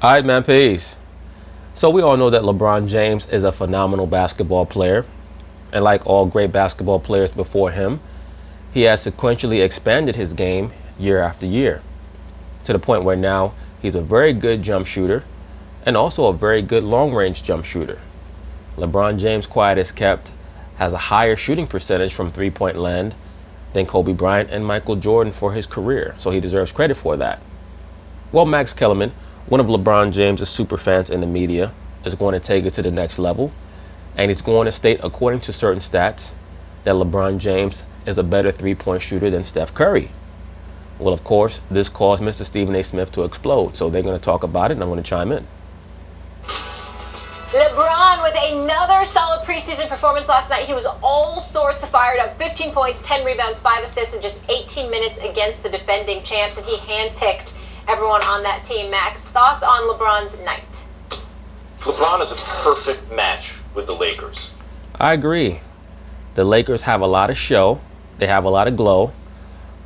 All right, man, peace. So we all know that LeBron James is a phenomenal basketball player. And like all great basketball players before him, he has sequentially expanded his game year after year to the point where now he's a very good jump shooter and also a very good long-range jump shooter. LeBron James, quiet as kept, has a higher shooting percentage from three-point land than Kobe Bryant and Michael Jordan for his career, so he deserves credit for that. Well, Max Kellerman, one of LeBron James' superfans in the media, is going to take it to the next level, and he's going to state, according to certain stats, that LeBron James is a better three-point shooter than Steph Curry. Well, of course, this caused Mr. Stephen A. Smith to explode, so they're going to talk about it, and I'm going to chime in. LeBron with another solid preseason performance last night. He was all sorts of fired up. 15 points, 10 rebounds, 5 assists in just 18 minutes against the defending champs, and he handpicked everyone on that team. Max, thoughts on LeBron's night? LeBron is a perfect match with the Lakers. I agree. The Lakers have a lot of show, they have a lot of glow,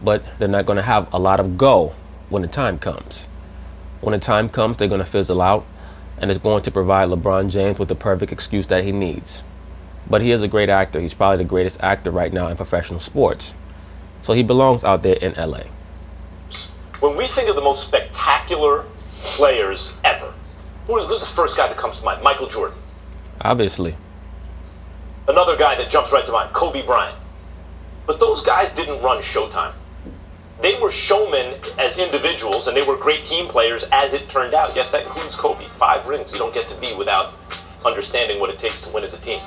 but they're not going to have a lot of go when the time comes. When the time comes, they're going to fizzle out, and it's going to provide LeBron James with the perfect excuse that he needs. But he is a great actor. He's probably the greatest actor right now in professional sports. So he belongs out there in LA. When we think of the most spectacular players ever, who's the first guy that comes to mind? Michael Jordan. Obviously. Another guy that jumps right to mind, Kobe Bryant. But those guys didn't run Showtime. They were showmen as individuals, and they were great team players as it turned out. Yes, that includes Kobe. 5 rings you don't get to be without understanding what it takes to win as a team.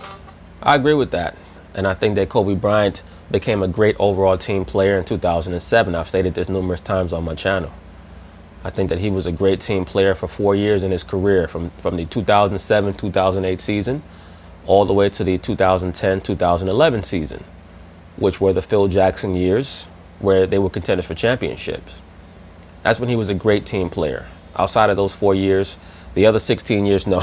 I agree with that. And I think that Kobe Bryant became a great overall team player in 2007. I've stated this numerous times on my channel. I think that he was a great team player for 4 years in his career, from the 2007-2008 season all the way to the 2010-2011 season, which were the Phil Jackson years where they were contenders for championships. That's when he was a great team player. Outside of those 4 years, the other 16 years, no,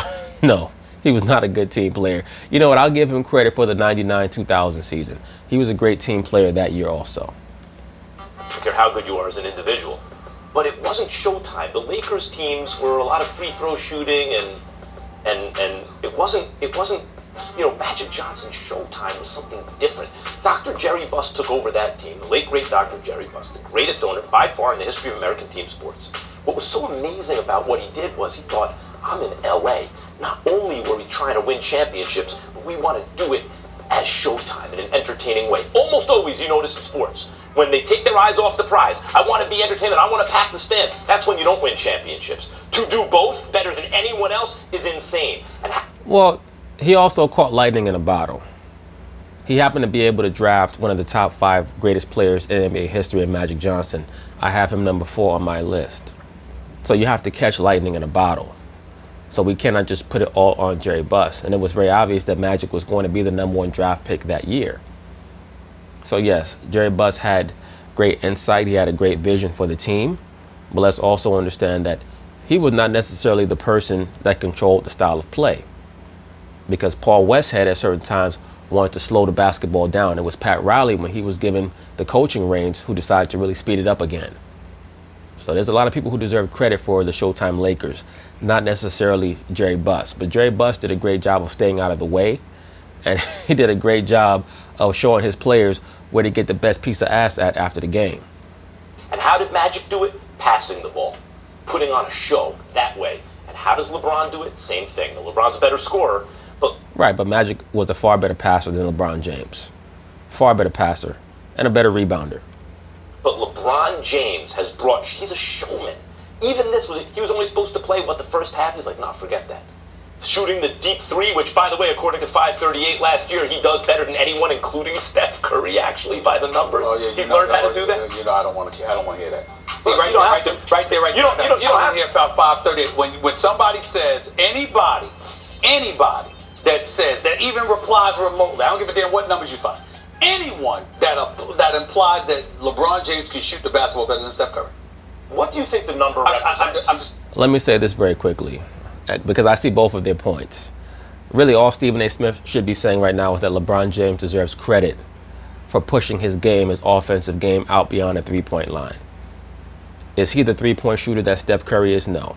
he was not a good team player. You know what, I'll give him credit for the 99-2000 season. He was a great team player that year also. I don't care how good you are as an individual, but it wasn't Showtime. The Lakers teams were a lot of free throw shooting, and it wasn't, Magic Johnson's Showtime was something different. Dr. Jerry Buss took over that team, the late great Dr. Jerry Buss, the greatest owner by far in the history of American team sports. What was so amazing about what he did was he thought, I'm in LA. Not only were we trying to win championships, but we want to do it as Showtime in an entertaining way. Almost always, you notice in sports, when they take their eyes off the prize, I want to be entertainment, I want to pack the stands, that's when you don't win championships. To do both better than anyone else is insane. Well, he also caught lightning in a bottle. He happened to be able to draft one of the top 5 greatest players in NBA history, in Magic Johnson. I have him number 4 on my list. So you have to catch lightning in a bottle. So we cannot just put it all on Jerry Buss. And it was very obvious that Magic was going to be the number 1 draft pick that year. So yes, Jerry Buss had great insight. He had a great vision for the team. But let's also understand that he was not necessarily the person that controlled the style of play. Because Paul Westhead at certain times wanted to slow the basketball down. It was Pat Riley, when he was given the coaching reins, who decided to really speed it up again. So there's a lot of people who deserve credit for the Showtime Lakers, not necessarily Jerry Buss. But Jerry Buss did a great job of staying out of the way, and he did a great job of showing his players where to get the best piece of ass at after the game. And how did Magic do it? Passing the ball, putting on a show that way. And how does LeBron do it? Same thing. Now, LeBron's a better scorer. Right, but Magic was a far better passer than LeBron James. Far better passer and a better rebounder. But LeBron James has brought, he's a showman. Even this, he was only supposed to play, the first half? He's like, nah, forget that. Shooting the deep 3, which, by the way, according to 538 last year, he does better than anyone, including Steph Curry, actually, by the numbers. Oh, yeah, he's learned how to do that. I don't want to hear that. See, you don't have to. Right there. You don't have to. Hear 538. When somebody says, anybody that says, that even replies remotely, I don't give a damn what numbers you find, anyone that implies that LeBron James can shoot the basketball better than Steph Curry. What do you think the number represents? Let me say this very quickly, because I see both of their points. Really, all Stephen A. Smith should be saying right now is that LeBron James deserves credit for pushing his game, his offensive game, out beyond the three-point line. Is he the three-point shooter that Steph Curry is? No.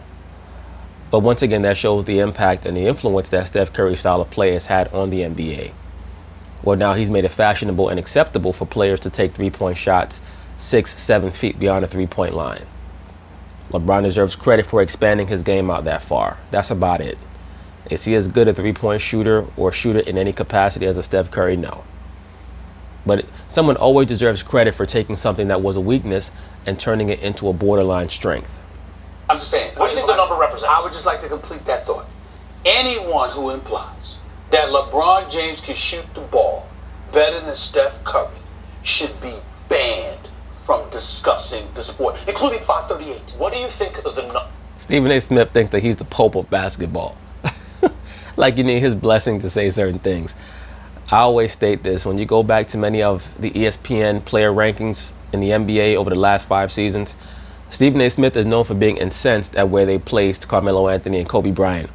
But once again, that shows the impact and the influence that Steph Curry's style of play has had on the NBA. Well, now he's made it fashionable and acceptable for players to take three-point shots 6-7 feet beyond the three-point line. LeBron deserves credit for expanding his game out that far. That's about it. Is he as good a three-point shooter or shooter in any capacity as a Steph Curry? No. But someone always deserves credit for taking something that was a weakness and turning it into a borderline strength. I'm just saying. What do you think the number represents? I would just like to complete that thought. Anyone who implies that LeBron James can shoot the ball better than Steph Curry should be banned from discussing the sport, including 538. What do you think of the number? Stephen A. Smith thinks that he's the Pope of basketball. Like you need his blessing to say certain things. I always state this. When you go back to many of the ESPN player rankings in the NBA over the last 5 seasons, Stephen A. Smith is known for being incensed at where they placed Carmelo Anthony and Kobe Bryant.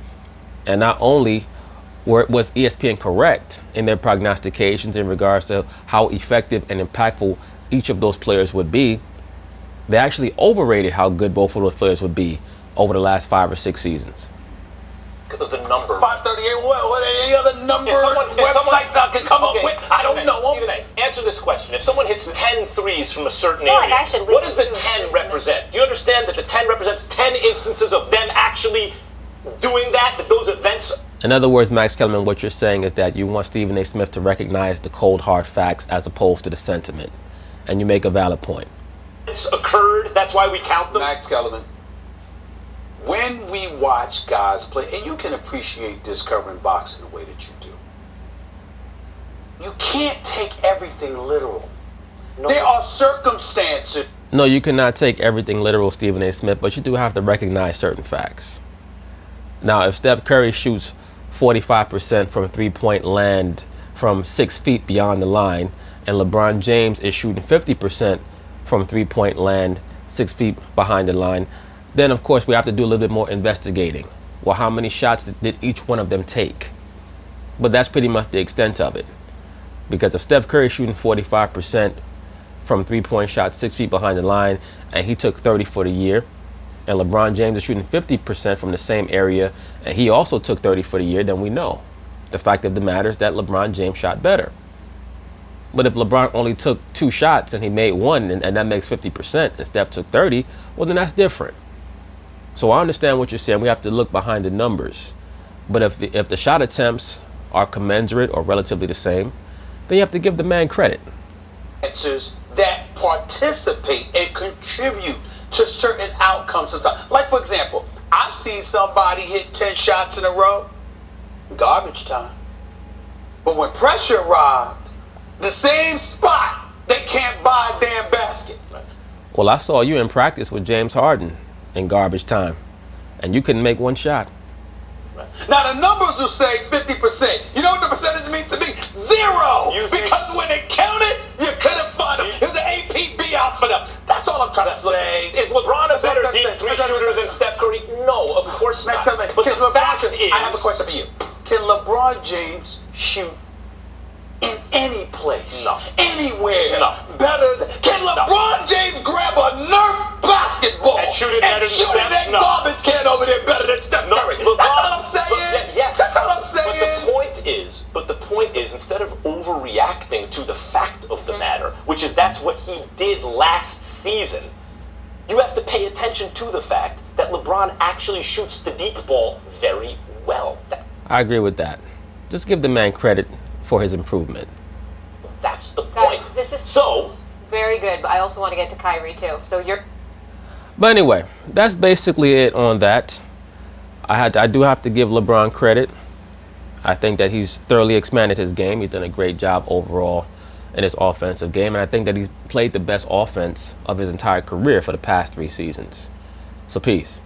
And not only was ESPN correct in their prognostications in regards to how effective and impactful each of those players would be, they actually overrated how good both of those players would be over the last 5 or 6 seasons. The number. 538. What any other number websites I can come up with? I don't know. Stephen A., answer this question. If someone hits 10 threes from a certain feel like area, I should what does the listen to 10 Stephen represent? Do you understand that the 10 represents 10 instances of them actually doing that those events? In other words, Max Kellerman, what you're saying is that you want Stephen A. Smith to recognize the cold, hard facts as opposed to the sentiment. And you make a valid point. It's occurred, that's why we count them? Max Kellerman, when we watch guys play, and you can appreciate this covering boxing the way that you do, you can't take everything literal. No. There are circumstances. No, you cannot take everything literal, Stephen A. Smith, but you do have to recognize certain facts. Now, if Steph Curry shoots 45% from three-point land from 6 feet beyond the line, and LeBron James is shooting 50% from three-point land 6 feet behind the line, then of course we have to do a little bit more investigating. Well, how many shots did each one of them take? But that's pretty much the extent of it. Because if Steph Curry is shooting 45% from three-point shots 6 feet behind the line, and he took 30 for the year, and LeBron James is shooting 50% from the same area, and he also took 30 for the year, then we know. The fact of the matter is that LeBron James shot better. But if LeBron only took 2 shots and he made 1, and that makes 50%, and Steph took 30, well, then that's different. So I understand what you're saying. We have to look behind the numbers. But if the shot attempts are commensurate or relatively the same, then you have to give the man credit. Answers that participate and contribute to certain outcomes sometimes. Like, for example, I've seen somebody hit 10 shots in a row, garbage time. But when pressure arrived, the same spot, they can't buy a damn basket. Well, I saw you in practice with James Harden in garbage time, and you couldn't make 1 shot. Now, the numbers will say 50%. You know what the percentage means to me? 0! Because when they counted, you couldn't find them. It was an APB out for them. That's all I'm trying to say. Is LeBron a better deep three shooter than Steph Curry? No, of course not. But the fact is, I have a question for you. Can LeBron James shoot in any place, anywhere, better than... Can LeBron James grab a Nerf basketball and shoot it better than Steph? that garbage can over there better than Steph Curry? That's what I'm saying. Yes, that's what I'm saying. But the point is, instead of overreacting to the fact of the matter, which is that's what he did last season, you have to pay attention to the fact that LeBron actually shoots the deep ball very well. I agree with that. Just give the man credit for his improvement. That's the point. Guys, this is very good, but I also want to get to Kyrie too. So you're... But anyway, that's basically it on that. I do have to give LeBron credit. I think that he's thoroughly expanded his game. He's done a great job overall in his offensive game, and I think that he's played the best offense of his entire career for the past 3 seasons. So peace.